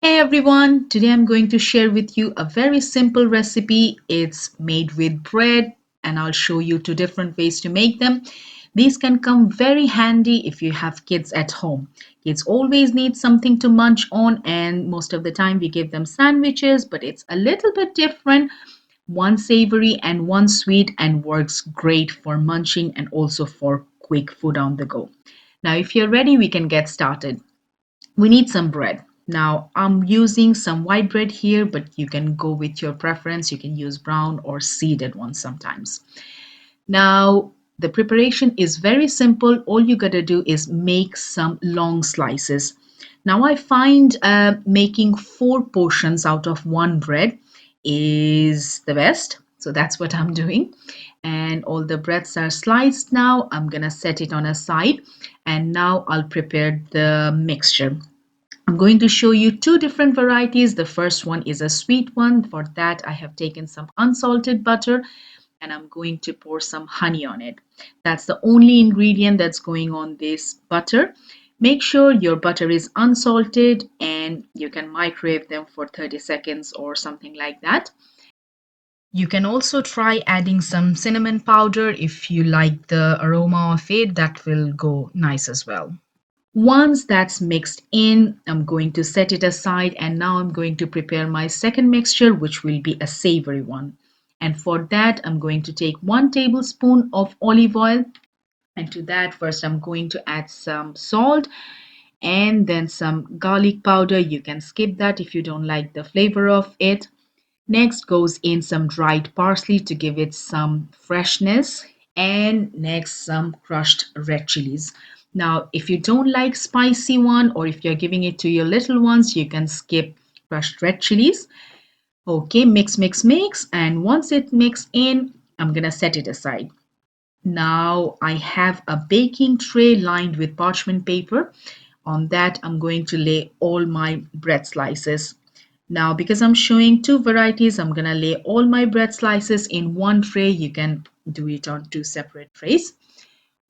Hey everyone, today I'm going to share with you a very simple recipe. It's made with bread and I'll show you two different ways to make them. These can come very handy if you have kids at home. Kids always need something to munch on and most of the time we give them sandwiches, but it's a little bit different. One savory and one sweet and works great for munching and also for quick food on the go. Now if you're ready, we can get started. We need some bread. Now I'm using some white bread here, but you can go with your preference. You can use brown or seeded ones sometimes. Now the preparation is very simple. All you gotta do is make some long slices. Now I find making four portions out of one bread is the best. So that's what I'm doing. And all the breads are sliced now. I'm gonna set it on a side and now I'll prepare the mixture. I'm going to show you two different varieties. The first one is a sweet one. For that, I have taken some unsalted butter and I'm going to pour some honey on it. That's the only ingredient that's going on this butter. Make sure your butter is unsalted and you can microwave them for 30 seconds or something like that. You can also try adding some cinnamon powder if you like the aroma of it. That will go nice as well. Once that's mixed in, I'm going to set it aside and now I'm going to prepare my second mixture, which will be a savory one. And for that, I'm going to take 1 tablespoon of olive oil. And to that, first I'm going to add some salt and then some garlic powder. You can skip that if you don't like the flavor of it. Next goes in some dried parsley to give it some freshness, and next some crushed red chilies. Now, if you don't like spicy one or if you're giving it to your little ones, you can skip crushed red chilies. Okay, mix, mix, mix, and once it mixed in, I'm gonna set it aside. Now I have a baking tray lined with parchment paper. On that, I'm going to lay all my bread slices. Now, because I'm showing two varieties, I'm gonna lay all my bread slices in one tray. You can do it on two separate trays.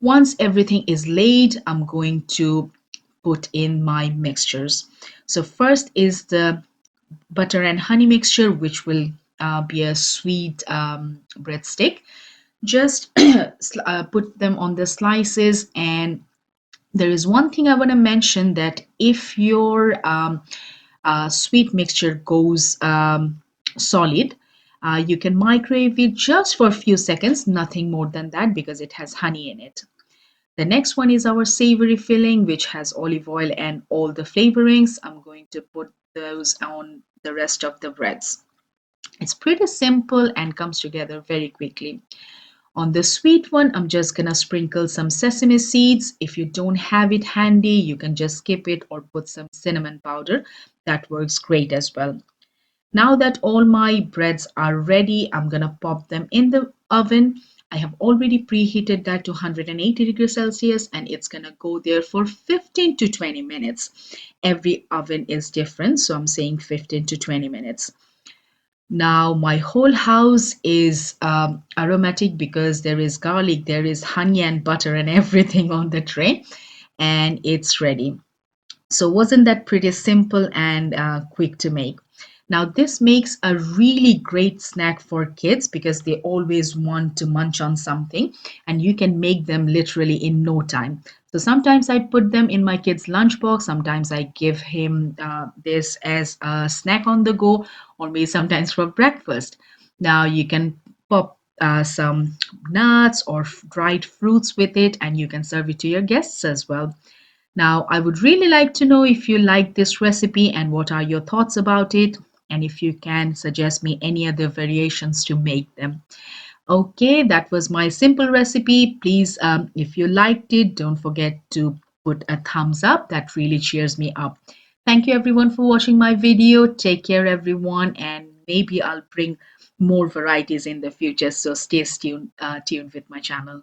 Once everything is laid, I'm going to put in my mixtures. So first is the butter and honey mixture, which will be a sweet breadstick. Just put them on the slices, and there is one thing I want to mention, that if your sweet mixture goes solid, you can microwave it just for a few seconds, nothing more than that, because it has honey in it. The next one is our savory filling, which has olive oil and all the flavorings. I'm going to put those on the rest of the breads. It's pretty simple and comes together very quickly. On the sweet one, I'm just gonna sprinkle some sesame seeds. If you don't have it handy, you can just skip it or put some cinnamon powder. That works great as well. Now that all my breads are ready, I'm gonna pop them in the oven. I have already preheated that to 180 degrees Celsius and it's gonna go there for 15 to 20 minutes. Every oven is different, so I'm saying 15 to 20 minutes. Now my whole house is aromatic because there is garlic, there is honey and butter and everything on the tray, and it's ready. So wasn't that pretty simple and quick to make? Now this makes a really great snack for kids because they always want to munch on something, and you can make them literally in no time. So sometimes I put them in my kid's lunchbox, sometimes I give him this as a snack on the go, or maybe sometimes for breakfast. Now you can pop some nuts or dried fruits with it, and you can serve it to your guests as well. Now, I would really like to know if you like this recipe and what are your thoughts about it, and if you can suggest me any other variations to make them. Okay, that was my simple recipe. Please, if you liked it, don't forget to put a thumbs up. That really cheers me up. Thank you everyone for watching my video. Take care everyone, and maybe I'll bring more varieties in the future. So stay tuned with my channel.